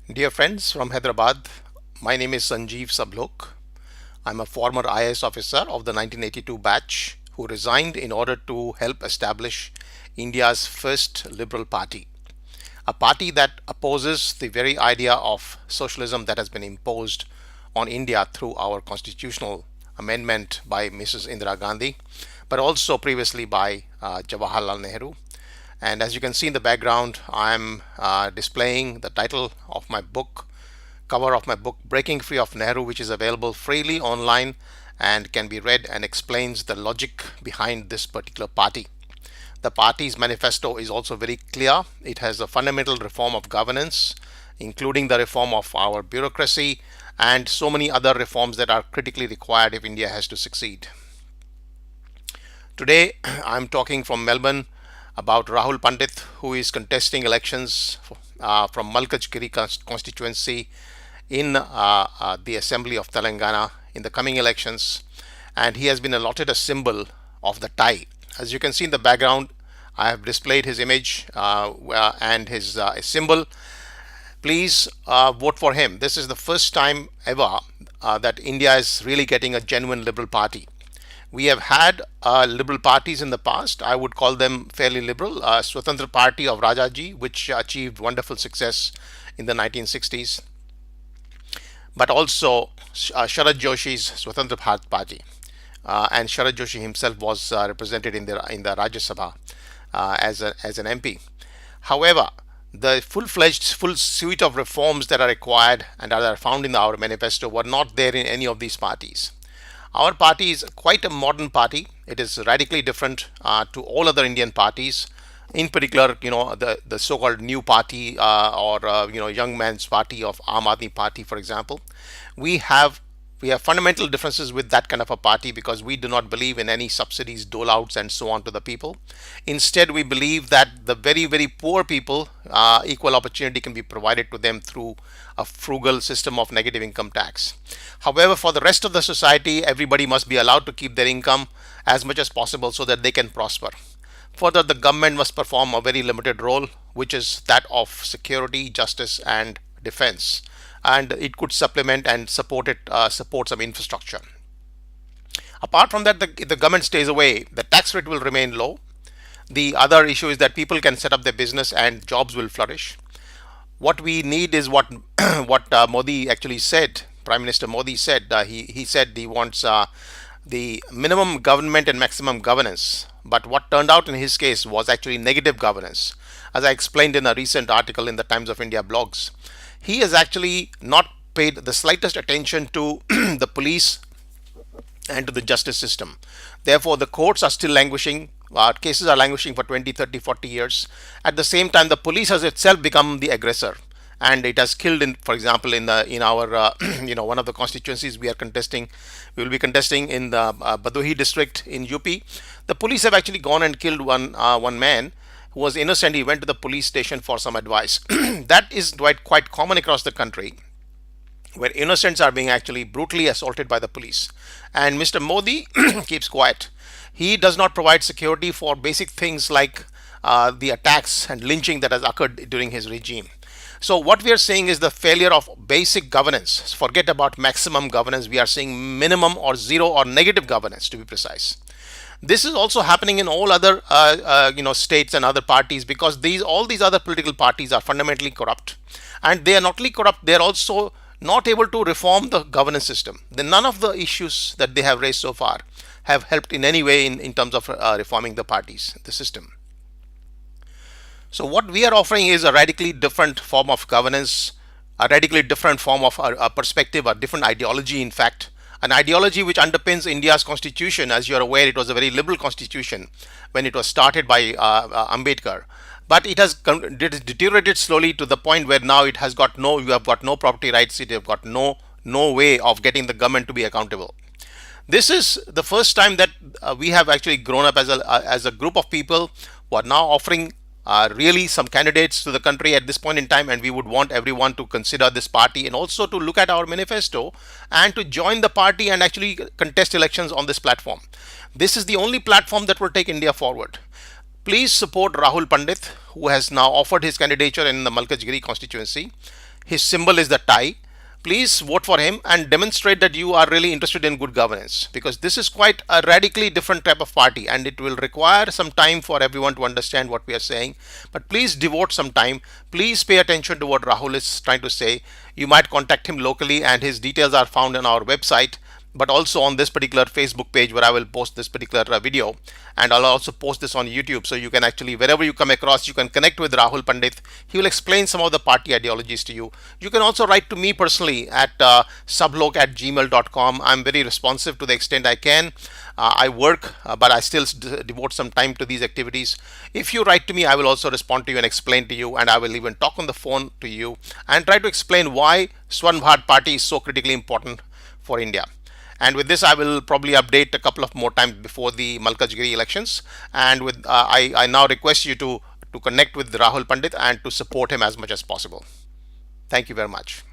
Dear friends from Hyderabad, my name is Sanjeev Sabhlok. I'm a former IAS officer of the 1982 batch who resigned in order to help establish India's first liberal party, a party that opposes the very idea of socialism that has been imposed on India through our constitutional amendment by Mrs. Indira Gandhi, but also previously by Jawaharlal Nehru. And as you can see in the background, I'm displaying the title of my book, cover of my book, Breaking Free of Nehru, which is available freely online and can be read and explains the logic behind this particular party. The party's manifesto is also very clear. It has a fundamental reform of governance, including the reform of our bureaucracy and so many other reforms that are critically required if India has to succeed. Today, I'm talking from Melbourne about Rahul Pandit, who is contesting elections from Malkajgiri constituency in the Assembly of Telangana in the coming elections. And he has been allotted a symbol of the tie. As you can see in the background, I have displayed his image and his symbol. Please vote for him. This is the first time ever that India is really getting a genuine liberal party. We have had liberal parties in the past. I would call them fairly liberal. Swatantra Party of Rajaji, which achieved wonderful success in the 1960s, but also Sharad Joshi's Swatantra Bharat Party. And Sharad Joshi himself was represented in the Rajya Sabha as an MP. However, the full-fledged, full suite of reforms that are required and that are found in our manifesto were not there in any of these parties. Our party is quite a modern party. It is radically different to all other Indian parties. In particular, the so-called new party or young man's party of Aam Aadmi Party, for example. We have fundamental differences with that kind of a party because we do not believe in any subsidies, dole outs, and so on to the people. Instead, we believe that the very, very poor people, equal opportunity can be provided to them through a frugal system of negative income tax. However, for the rest of the society, everybody must be allowed to keep their income as much as possible so that they can prosper. Further, the government must perform a very limited role, which is that of security, justice, and defense. And it could supplement and support some infrastructure. Apart from that, if the government stays away, the tax rate will remain low. The other issue is that people can set up their business and jobs will flourish. What we need is what Modi actually said. Prime Minister Modi said he said he wants the minimum government and maximum governance. But what turned out in his case was actually negative governance, as I explained in a recent article in the Times of India blogs. He has actually not paid the slightest attention to the police and to the justice system. Therefore, the courts are still languishing. Cases are languishing for 20, 30, 40 years. At the same time, the police has itself become the aggressor, and it has killed, for example, in our one of the constituencies we will be contesting in the Bhadohi district in UP. The police have actually gone and killed one man who was innocent. He went to the police station for some advice. That is quite common across the country, where innocents are being actually brutally assaulted by the police. And Mr. Modi keeps quiet. He does not provide security for basic things like the attacks and lynching that has occurred during his regime. So what we are seeing is the failure of basic governance. Forget about maximum governance. We are seeing minimum or zero or negative governance, to be precise. This is also happening in all other states and other parties, because all these other political parties are fundamentally corrupt, and they are not only corrupt, they are also not able to reform the governance system. None of the issues that they have raised so far have helped in any way in terms of reforming the system. So what we are offering is a radically different form of governance, a radically different form of a perspective, a different ideology, in fact, an ideology which underpins India's constitution. As you are aware, it was a very liberal constitution when it was started by Ambedkar. But it has deteriorated slowly to the point where now you have got no property rights, you have got no way of getting the government to be accountable. This is the first time that we have actually grown up as a group of people who are now offering really some candidates to the country at this point in time, and we would want everyone to consider this party and also to look at our manifesto and to join the party and actually contest elections on this platform. This is the only platform that will take India forward. Please support Rahul Pandit, who has now offered his candidature in the Malkajgiri constituency. His symbol is the tie. Please vote for him and demonstrate that you are really interested in good governance, because this is quite a radically different type of party and it will require some time for everyone to understand what we are saying. But please devote some time. Please pay attention to what Rahul is trying to say. You might contact him locally and his details are found on our website, but also on this particular Facebook page where I will post this particular video, and I'll also post this on YouTube, so you can actually, wherever you come across, you can connect with Rahul Pandit. He will explain some of the party ideologies to you. You can also write to me personally at sablok@gmail.com. I'm very responsive to the extent I can. I work, but I still devote some time to these activities. If you write to me, I will also respond to you and explain to you, and I will even talk on the phone to you and try to explain why Swarna Bharat Party is so critically important for India. And with this, I will probably update a couple of more times before the Malkajgiri elections. And with I now request you to connect with Rahul Pandit and to support him as much as possible. Thank you very much.